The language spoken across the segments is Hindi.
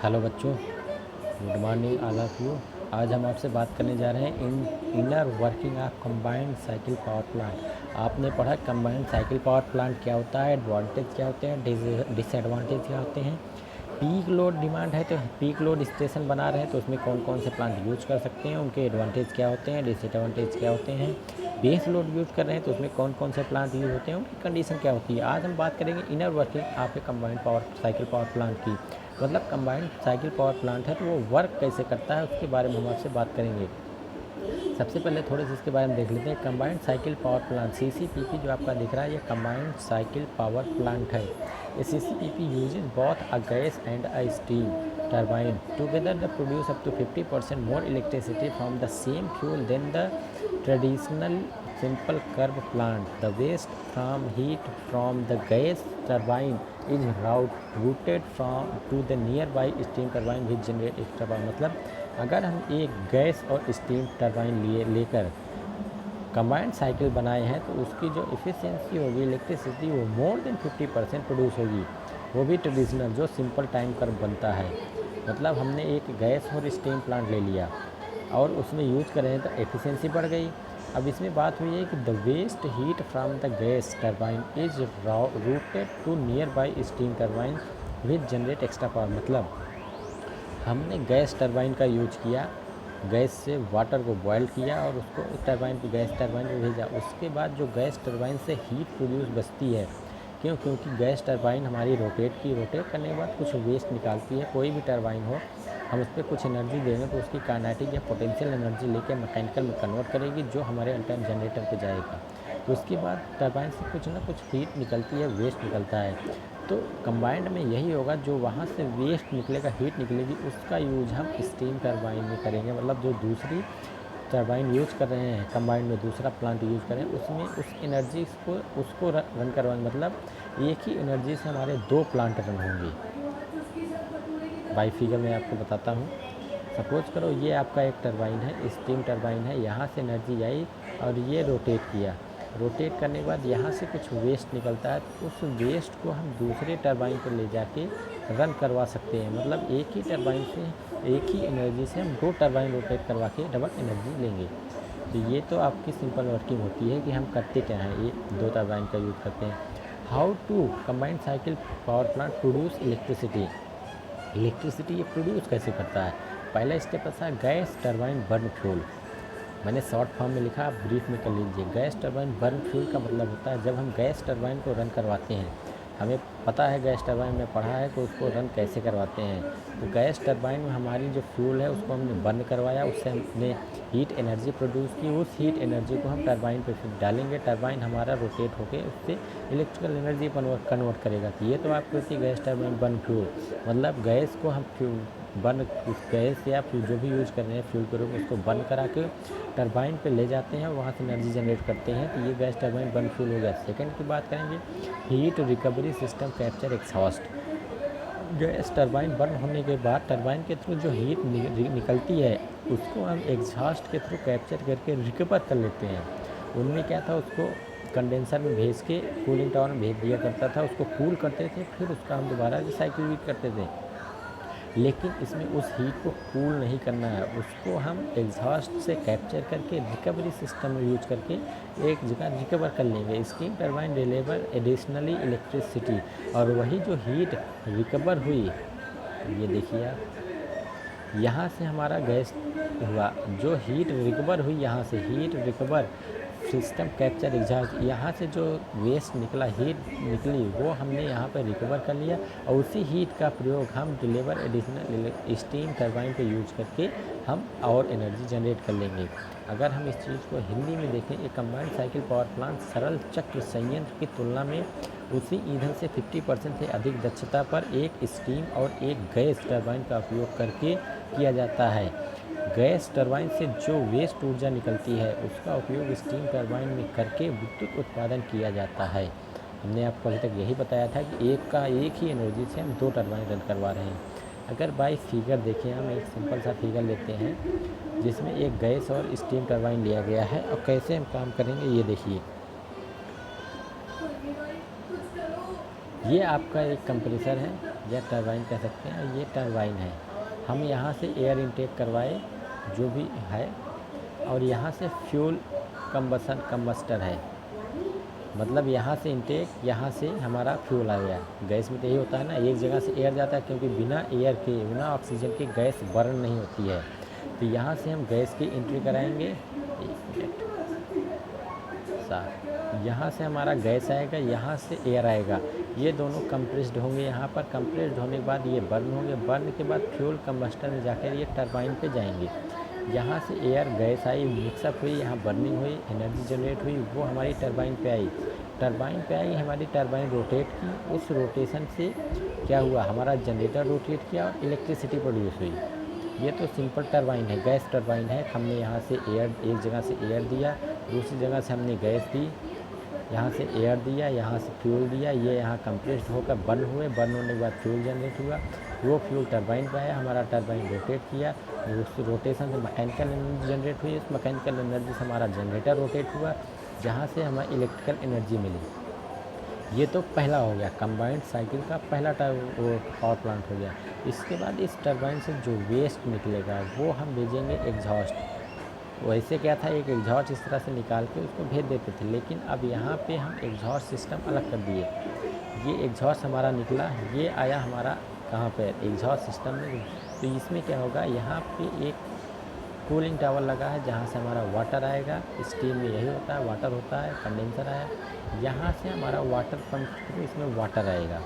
हेलो बच्चों, good morning all of you. आज हम आपसे बात करने जा रहे हैं inner working of combined cycle power plant. आपने पढ़ा कंबाइंड साइकिल पावर प्लांट क्या होता है, एडवांटेज क्या होते हैं, डिसएडवांटेज क्या होते हैं। पीक लोड डिमांड है तो पीक लोड स्टेशन बना रहे हैं तो उसमें कौन कौन से प्लांट यूज कर सकते हैं, उनके एडवांटेज क्या होते हैं, डिसएडवांटेज क्या होते हैं। बेस लोड यूज कर रहे हैं तो उसमें कौन कौन से प्लांट यूज होते हैं, उनकी कंडीशन क्या होती है। आज हम बात करेंगे inner working of A combined power cycle power plant की। मतलब कंबाइंड साइकिल पावर प्लांट है तो वो वर्क कैसे करता है उसके बारे में हम आपसे बात करेंगे। सबसे पहले थोड़े से इसके बारे में देख लेते हैं। Combined cycle power plant CCPP जो आपका दिख रहा है ये कंबाइंड साइकिल पावर प्लांट है। ये CCPP uses both a gas and a steam turbine together the produce up to 50% more electricity from the same fuel than the traditional simple curve plant. The waste from heat from the gas turbine is routed from to the nearby steam turbine which generate extra power। मतलब अगर हम एक गैस और स्टीम टरबाइन लेकर कंबाइंड साइकिल बनाए हैं तो उसकी जो इफ़िशियंसी होगी इलेक्ट्रिसिटी वो मोर देन 50% प्रोड्यूस होगी, वो भी ट्रेडिशनल जो सिंपल टाइम कर्व बनता है। मतलब हमने एक गैस और स्टीम प्लांट ले लिया और उसमें यूज कर रहे हैं तो एफिशिएंसी बढ़ गई। अब इसमें बात हुई है कि the waste heat from the gas turbine is routed to nearby steam turbine which generate extra power. मतलब हमने गैस टरबाइन का यूज किया, गैस से वाटर को बॉयल किया और उसको टरबाइन पे गैस टरबाइन में भेजा। उसके बाद जो गैस टरबाइन से हीट प्रोड्यूस बचती है, क्योंकि गैस टरबाइन हमारी रोटेट करने के बाद कुछ वेस्ट निकालती है। कोई भी टरबाइन हो हम उस पर कुछ एनर्जी देंगे तो उसकी काइनेटिक या पोटेंशियल एनर्जी लेके मैकेनिकल में कन्वर्ट करेगी जो हमारे अल्टरनेट जनरेटर पे जाएगा। तो उसके बाद टरबाइन से कुछ ना कुछ हीट निकलती है, वेस्ट निकलता है। तो कंबाइंड में यही होगा, जो वहाँ से वेस्ट निकलेगा, हीट निकलेगी, उसका यूज हम स्टीम टरबाइन में करेंगे। मतलब जो दूसरी टरबाइन यूज कर रहे हैं कंबाइंड में, दूसरा प्लांट यूज करें उसमें उस एनर्जी को उसको रन करवाएंगे। मतलब एक ही एनर्जी से हमारे दो प्लांट रन होंगे। बाई फिगर मैं आपको बताता हूँ। सपोज करो ये आपका एक टरबाइन है, स्टीम टरबाइन है, यहाँ से एनर्जी आई और ये रोटेट किया। रोटेट करने के बाद यहाँ से कुछ वेस्ट निकलता है तो उस वेस्ट को हम दूसरे टरबाइन पर ले जाके रन करवा सकते हैं। मतलब एक ही टरबाइन से एक ही एनर्जी से हम दो टरबाइन रोटेट करवा के डबल एनर्जी लेंगे। तो ये तो आपकी सिंपल वर्किंग होती है कि हम करते क्या हैं, ये दो टरबाइन का यूज़ करते हैं। How to combined cycle power plant produce electricity. Electricity ये प्रोड्यूस कैसे करता है। पहला स्टेप ऐसा है, गैस टरबाइन बर्न फ्यूल। मैंने शॉर्ट फॉर्म में लिखा, आप ब्रीफ में कर लीजिए। गैस टरबाइन बर्न फ्यूल का मतलब होता है जब हम गैस टरबाइन को रन करवाते हैं, हमें पता है गैस टरबाइन में पढ़ा है कि उसको रन कैसे करवाते हैं। तो गैस टरबाइन में हमारी जो फ्यूल है उसको हमने बर्न करवाया, उससे हमने हीट एनर्जी प्रोड्यूस की। उस हीट एनर्जी को हम टरबाइन पे फिर डालेंगे, टरबाइन हमारा रोटेट होकर उससे इलेक्ट्रिकल एनर्जी कन्वर्ट करेगा। तो ये तो आपको होती है गैस टरबाइन बर्न फ्यूल। मतलब गैस को हम बर्न, उस गैस या फिर जो भी यूज़ कर रहे हैं फ्यूल के रूप में, उसको बर्न करा के टरबाइन पे ले जाते हैं और वहाँ से एनर्जी जनरेट करते हैं। तो ये गैस टरबाइन बर्न फ्यूल हो गया। सेकंड की बात करेंगे, heat recovery system capture exhaust. Gas turbine burn होने के बाद टरबाइन के थ्रू जो हीट निकलती है उसको हम एग्जॉस्ट के थ्रू कैप्चर करके रिकवर कर लेते हैं। उनमें क्या था, उसको कंडेंसर में भेज के कूलिंग टावर में भेज दिया करता था, उसको कूल करते थे, फिर उसका हम दोबारा रिसाइकिल भी करते थे। लेकिन इसमें उस हीट को कूल नहीं करना है, उसको हम एग्जॉस्ट से कैप्चर करके रिकवरी सिस्टम में यूज करके एक जगह रिकवर कर लेंगे। Steam turbine deliver additionally electricity. और वही जो हीट रिकवर हुई, ये देखिए आप, यहाँ से हमारा गैस हुआ, जो हीट रिकवर हुई, यहाँ से heat recover system capture exhaust, यहाँ से जो वेस्ट निकला, हीट निकली, वो हमने यहाँ पर रिकवर कर लिया और उसी हीट का प्रयोग हम डिलीवर एडिशनल स्टीम टरबाइन पे यूज करके हम और एनर्जी जनरेट कर लेंगे। अगर हम इस चीज़ को हिंदी में देखें, एक कंबाइंड साइकिल पावर प्लांट सरल चक्र संयंत्र की तुलना में उसी ईंधन से 50% से अधिक दक्षता पर एक स्टीम और एक गैस टरबाइन का उपयोग करके किया जाता है। गैस टरबाइन से जो वेस्ट ऊर्जा निकलती है उसका उपयोग स्टीम टरबाइन में करके विद्युत उत्पादन किया जाता है। हमने आपको अभी तक यही बताया था कि एक ही एनर्जी से हम दो टरबाइन रन करवा रहे हैं। अगर बाई फिगर देखें, हम एक सिंपल सा फिगर लेते हैं जिसमें एक गैस और स्टीम टरबाइन लिया गया है और कैसे हम काम करेंगे ये देखिए। ये आपका एक कंप्रेसर है या टरबाइन कह सकते हैं, ये टरबाइन है। हम यहाँ से एयर इनटेक करवाए जो भी है, और यहाँ से फ्यूल कम्बस्टर है, मतलब यहाँ से इनटेक, यहाँ से हमारा फ्यूल आ गया। गैस में तो यही होता है ना, एक जगह से एयर जाता है, क्योंकि बिना एयर के, बिना ऑक्सीजन के गैस बर्न नहीं होती है। तो यहाँ से हम गैस की एंट्री कराएंगे। एक मिनट साथ, यहाँ से हमारा गैस आएगा, यहाँ से एयर आएगा, ये दोनों कंप्रेस्ड होंगे। यहाँ पर कंप्रेस्ड होने के बाद ये बर्न होंगे, बर्न के बाद फ्यूल कम्बस्टर में जाकर ये टरबाइन पे जाएंगे। यहाँ से एयर गैस आई, मिक्सअप हुई, यहाँ बर्निंग हुई, एनर्जी जनरेट हुई, वो हमारी टरबाइन पे आई। टरबाइन पे आई, हमारी टरबाइन रोटेट की, उस रोटेशन से क्या हुआ, हमारा जनरेटर रोटेट किया और इलेक्ट्रिसिटी प्रोड्यूस हुई। ये तो सिंपल टरबाइन है, गैस टरबाइन है। हमने यहाँ से एयर, एक जगह से एयर दिया, दूसरी जगह से हमने गैस दी, यहाँ से एयर दिया, यहाँ से फ्यूल दिया, ये यहाँ कंप्रेस्ड होकर बर्न हुए, बर्न होने के बाद फ्यूल जनरेट हुआ, वो फ्यूल टरबाइन पे आया, हमारा टरबाइन रोटेट किया, उस रोटेशन से मैकेनिकल एनर्जी जनरेट हुई, उस मैकेनिकल एनर्जी से हमारा जनरेटर रोटेट हुआ, जहाँ से हमें इलेक्ट्रिकल एनर्जी मिली। ये तो पहला हो गया, कंबाइंड साइकिल का पहला पावर प्लांट हो गया। इसके बाद इस टरबाइन से जो वेस्ट निकलेगा वो हम भेजेंगे एग्जॉस्ट। वैसे क्या था, एक एग्जॉस्ट इस तरह से निकाल के उसको भेज देते थे, लेकिन अब यहाँ पे हम एग्जॉस्ट सिस्टम अलग कर दिए। ये एग्जॉस्ट हमारा निकला, ये आया हमारा कहाँ पे, एग्जॉस्ट सिस्टम में। तो इसमें क्या होगा, यहाँ पे एक कूलिंग टावर लगा है, जहाँ से हमारा वाटर आएगा। स्टीम में यही होता है, वाटर होता है, कंडेंसर आया, यहाँ से हमारा वाटर पंप थ्रू इसमें वाटर आएगा,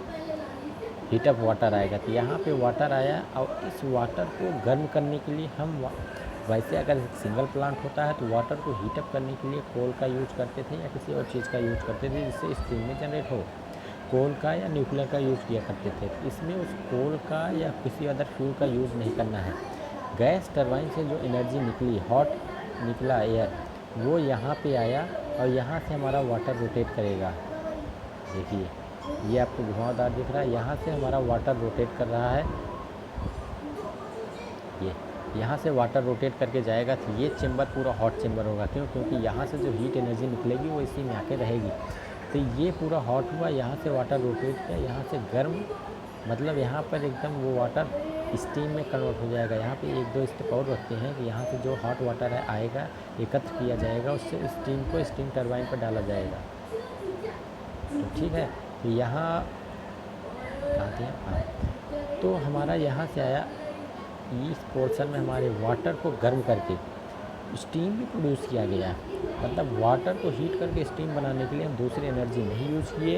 हीटअप वाटर आएगा। तो यहाँ पे वाटर आया, और इस वाटर को गर्म करने के लिए हम वैसे अगर सिंगल प्लांट होता है तो वाटर को हीटअप करने के लिए कोल का यूज करते थे या किसी और चीज़ का यूज करते थे जिससे स्टीम में जनरेट हो। कोल का या न्यूक्लियर का यूज़ किया करते थे। इसमें उस कोल का या किसी अदर फ्यूल का यूज़ नहीं करना है। गैस टरबाइन से जो एनर्जी निकली, हॉट निकला एयर, वो यहाँ पे आया और यहाँ से हमारा वाटर रोटेट करेगा। देखिए ये आपको घुमावदार दिख रहा है, यहाँ से हमारा वाटर रोटेट कर रहा है। ये यहाँ से वाटर रोटेट करके जाएगा, तो ये चेंबर पूरा हॉट चेंबर होगा। क्यों? क्योंकि यहाँ से जो हीट एनर्जी निकलेगी वो इसी में आके रहेगी। तो ये पूरा हॉट हुआ, यहाँ से वाटर रोटेट किया, यहाँ से गर्म, मतलब यहाँ पर एकदम वो वाटर स्टीम में कन्वर्ट हो जाएगा। यहाँ पे एक दो स्टेप और रखते हैं कि यहाँ से जो हॉट वाटर है आएगा, एकत्र किया जाएगा, उससे स्टीम को स्टीम टरबाइन पर डाला जाएगा। तो ठीक है, तो यहाँ कहाँ थे, हाँ, तो हमारा यहाँ से आया, इस पोर्शन में हमारे वाटर को गर्म करके स्टीम भी प्रोड्यूस किया गया। मतलब वाटर को हीट करके स्टीम बनाने के लिए हम दूसरी एनर्जी नहीं यूज़ किए,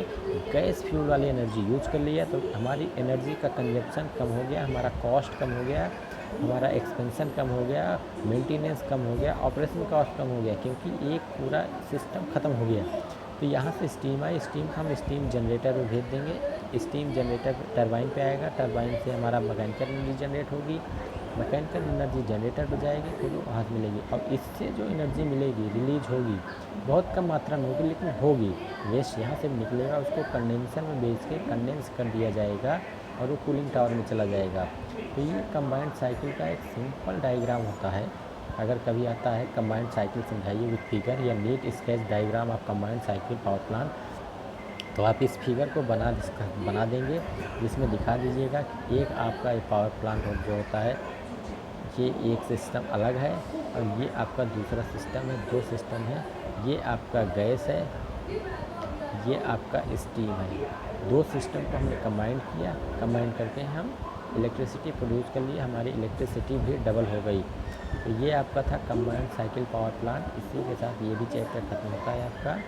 गैस फ्यूल वाली एनर्जी यूज़ कर लिया। तो हमारी एनर्जी का कंजप्शन कम हो गया, हमारा कॉस्ट कम हो गया, हमारा एक्सपेंशन कम हो गया, मेंटेनेंस कम हो गया, ऑपरेशन कॉस्ट कम हो गया, क्योंकि एक पूरा सिस्टम ख़त्म हो गया। तो यहाँ से स्टीम आई, स्टीम हम स्टीम जनरेटर में भेज देंगे, स्टीम जनरेटर टरबाइन पे आएगा, टरबाइन से हमारा मैकेनिकल एनर्जी जनरेट होगी, मैकेनिकल एनर्जी जनरेटर पर जाएगी, फिर वहाँ से मिलेगी। अब इससे जो एनर्जी मिलेगी, रिलीज होगी, बहुत कम मात्रा में होगी लेकिन होगी। वेस्ट यहाँ से निकलेगा, उसको कंडेंसर में बेच के कंडेंस कर दिया जाएगा और वो कूलिंग टावर में चला जाएगा। तो ये कंबाइंड साइकिल का एक सिंपल डायग्राम होता है। अगर कभी आता है कंबाइंड साइकिल समझाइए विद फिगर या NEET sketch diagram of combined cycle power plant, तो आप इस फिगर को बना देंगे, जिसमें दिखा दीजिएगा कि एक आपका पावर प्लांट जो होता है, ये एक सिस्टम अलग है और ये आपका दूसरा सिस्टम है, दो सिस्टम है। ये आपका गैस है, ये आपका स्टीम है। दो सिस्टम को हमने कंबाइन किया, कंबाइन करके हम इलेक्ट्रिसिटी प्रोड्यूस कर लिए, हमारी इलेक्ट्रिसिटी भी डबल हो गई। तो ये आपका था कंबाइंड साइकिल पावर प्लांट। इसी के साथ ये भी चैप्टर खत्म होता है आपका।